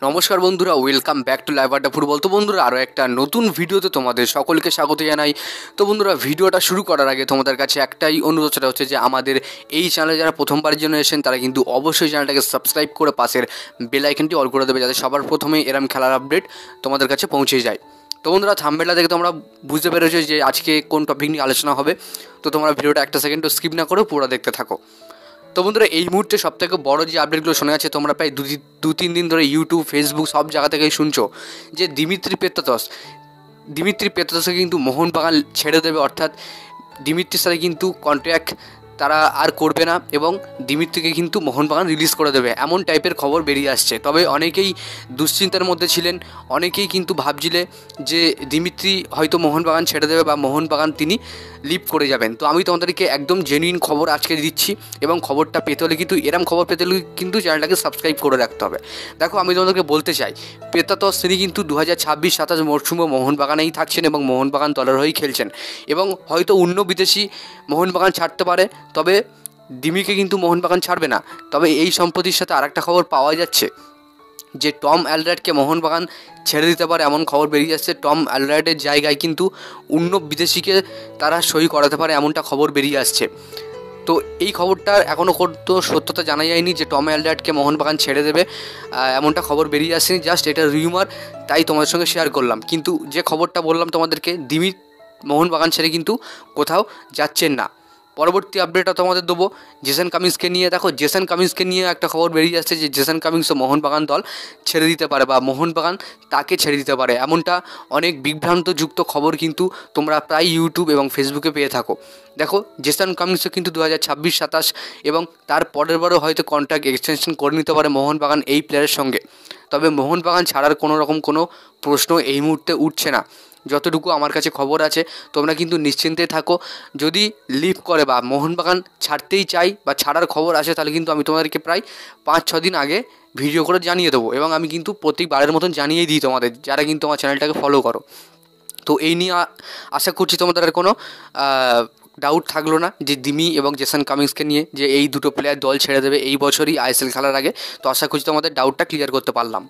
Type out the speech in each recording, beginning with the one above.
নমস্কার বন্ধুরা, welcome back to live আড্ডা ফুটবল। তো বন্ধুরা, আরও একটা নতুন ভিডিওতে তোমাদের সকলকে স্বাগত জানাই। তো বন্ধুরা, ভিডিওটা শুরু করার আগে তোমাদের কাছে একটাই অনুরোধ, সেটা হচ্ছে যে আমাদের এই চ্যানেলে যারা প্রথমবারের জন্য এসেছেন তারা কিন্তু অবশ্যই চ্যানেলটাকে সাবস্ক্রাইব করে পাশের বেল আইকনটি অল করে দেবে, যাতে সবার প্রথমে এরম খেলার আপডেট তোমাদের কাছে পৌঁছে যায়। তো বন্ধুরা, থাম্বনেলটা দেখে তোমরা বুঝতে পেরেছো যে আজকে কোন টপিক নিয়ে আলোচনা হবে। তো তোমরা ভিডিওটা একটা সেকেন্ডও স্কিপ না করে পুরো দেখতে থাকো। তো বন্ধুরা, এই মুহূর্তে সবথেকে বড় যে আপডেটগুলো শোনা যাচ্ছে, তোমরা প্রায় দু তিন দিন ধরে ইউটিউব, ফেসবুক সব জায়গা থেকেই শুনছো যে দিমিত্রি পেত্রাতসকে কিন্তু মোহনবাগান ছেড়ে দেবে, অর্থাৎ দিমিত্রির সাথে কিন্তু কন্ট্রাক্ট তারা আর করবে না এবং দিমিত্রিকে কিন্তু মোহনবাগান রিলিজ করে দেবে, এমন টাইপের খবর বেরিয়ে আসছে। তবে অনেকেই দুশ্চিন্তার মধ্যে ছিলেন, অনেকেই কিন্তু ভাবছিলে যে দিমিত্রি হয়তো মোহনবাগান ছেড়ে দেবে বা মোহনবাগান তিনি লিভ করে যাবেন। তো আমি তোমাদেরকে একদম জেনুইন খবর আজকে দিচ্ছি, এবং খবরটা পেতে হলে কিন্তু এরম খবর পেতে হলে কিন্তু চ্যানেলটাকে সাবস্ক্রাইব করে রাখতে হবে। দেখো, আমি তোমাদেরকে বলতে চাই, পেত্রাতস তিনি কিন্তু 2026-27 মরশুমে মোহনবাগানেই থাকছেন এবং মোহনবাগান দলের হয়েই খেলছেন, এবং হয়তো অন্য বিদেশি মোহনবাগান ছাড়তে পারে, তবে দিমিকে কিন্তু মোহনবাগান ছাড়বে না। তবে এই সম্প্রতির সাথে আরেকটা খবর পাওয়া যাচ্ছে যে টম অ্যালডারকে মোহনবাগান ছেড়ে দিতে পারে, এমন খবর বেরিয়ে যাচ্ছে। টম অ্যালডারের জায়গায় কিন্তু অন্য বিদেশিকে তারা সই করাতে পারে, এমনটা খবর বেরিয়ে আসছে। তো এই খবরটার এখনও তো সত্যতা জানা যায়নি যে টম অ্যালডারকে মোহনবাগান ছেড়ে দেবে, এমনটা খবর বেরিয়ে আসেনি, জাস্ট এটা রিউমার, তাই তোমাদের সঙ্গে শেয়ার করলাম। কিন্তু যে খবরটা বললাম তোমাদেরকে, দিমি মোহনবাগান ছেড়ে কিন্তু কোথাও যাচ্ছেন না। পরবর্তী আপডেটটা তোমাদের দেবো জেসন কামিন্সকে নিয়ে। দেখো, জেসন কামিন্সকে নিয়ে একটা খবর বেরিয়ে যাচ্ছে যে জেসন কামিন্সও মোহনবাগান দল ছেড়ে দিতে পারে বা মোহনবাগান তাকে ছেড়ে দিতে পারে, এমনটা অনেক বিভ্রান্তযুক্ত খবর কিন্তু তোমরা প্রায় ইউটিউব এবং ফেসবুকে পেয়ে থাকো। দেখো, জেসন কামিন্সও কিন্তু 2026-27 এবং তার পরের বারও হয়তো কন্ট্রাক্ট এক্সটেনশন করে নিতে পারে মোহনবাগান এই প্লেয়ারের সঙ্গে। তবে মোহনবাগান ছাড়ার কোনো রকম কোনো প্রশ্ন এই মুহূর্তে উঠছে না, যতটুকু আমার কাছে খবর আছে। তোমরা কিন্তু নিশ্চিন্তে থাকো, যদি লিভ করে বা মোহনবাগান ছাড়তেই চাই বা ছাড়ার খবর আসে, তাহলে কিন্তু আমি তোমাদেরকে প্রায় 5-6 দিন আগে ভিডিও করে জানিয়ে দেবো, এবং আমি কিন্তু প্রত্যেকবারের মতন জানিয়েই দিই তোমাদের, যারা কিন্তু আমার চ্যানেলটাকে ফলো করো। তো এই নিয়ে আশা করছি তোমাদের আর কোনো ডাউট থাকলো না যে দিমি এবং জেসন কামিন্সকে নিয়ে, যে এই দুটো প্লেয়ার দল ছেড়ে দেবে এই বছরই আইএসএল খেলার আগে। তো আশা করছি তোমাদের ডাউটটা ক্লিয়ার করতে পারলাম।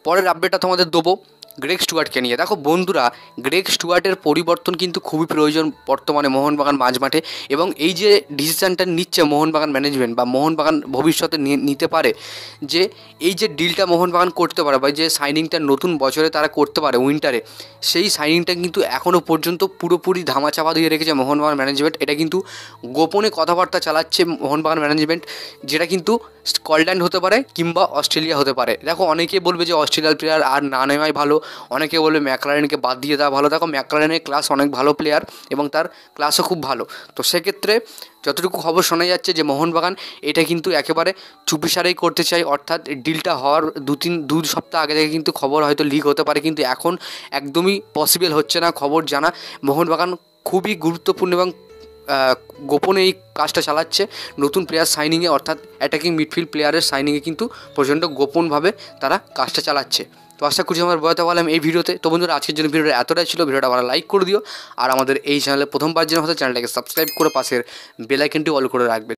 পরের আপডেটটা তোমাদের দেবো গ্রেগ স্টুয়ার্টকে নিয়ে। দেখো বন্ধুরা, গ্রেগ স্টুয়ার্টের পরিবর্তন কিন্তু খুবই প্রয়োজন বর্তমানে মোহনবাগান মাঝমাঠে, এবং এই যে ডিসিশানটা নিচ্ছে মোহনবাগান ম্যানেজমেন্ট বা মোহনবাগান ভবিষ্যতে নিতে পারে, যে এই যে ডিলটা মোহনবাগান করতে পারে বা যে সাইনিংটা নতুন বছরে তারা করতে পারে উইন্টারে, সেই সাইনিংটা কিন্তু এখনও পর্যন্ত পুরোপুরি ধামাচাপা দিয়ে রেখেছে মোহনবাগান ম্যানেজমেন্ট। এটা কিন্তু গোপনে কথাবার্তা চালাচ্ছে মোহনবাগান ম্যানেজমেন্ট, যেটা কিন্তু স্কটল্যান্ড হতে পারে কিংবা অস্ট্রেলিয়া হতে পারে। দেখো, অনেকে বলবে যে অস্ট্রেলিয়ার প্লেয়ার আর না নেওয়াই ভালো, অনেকে বলবে ম্যাকলারেনকে বাদ দিয়ে দেওয়া ভালো। দেখো, ম্যাকলারেনের ক্লাস অনেক ভালো প্লেয়ার এবং তার ক্লাসও খুব ভালো। তো সেক্ষেত্রে যতটুকু খবর শোনা যাচ্ছে যে মোহনবাগান এটা কিন্তু একেবারে চুপিসারেই করতে চাই, অর্থাৎ ডিলটা হওয়ার দু সপ্তাহ আগে থেকে কিন্তু খবর হয়তো লিক হতে পারে, কিন্তু এখন একদমই পসিবল হচ্ছে না খবর জানা। মোহনবাগান খুবই গুরুত্বপূর্ণ এবং গোপনে এই কাজটা চালাচ্ছে নতুন প্লেয়ার সাইনিংয়ে, অর্থাৎ অ্যাটাকিং মিডফিল্ড প্লেয়ারের সাইনিংয়ে কিন্তু প্রচণ্ড গোপনভাবে তারা কাজটা চালাচ্ছে। তো আশা করছি আমার বলতে পারলাম এই ভিডিওতে। তো বন্ধুরা, আজকের জন্য ভিডিওটা এতটাই ছিল। ভিডিওটা ভালো লাইক করে দিও, আর আমাদের এই চ্যানেলে প্রথমবার যেন হয়তো চ্যানেলটাকে সাবস্ক্রাইব করে পাশের বেল আইকনটি অল করে রাখবে।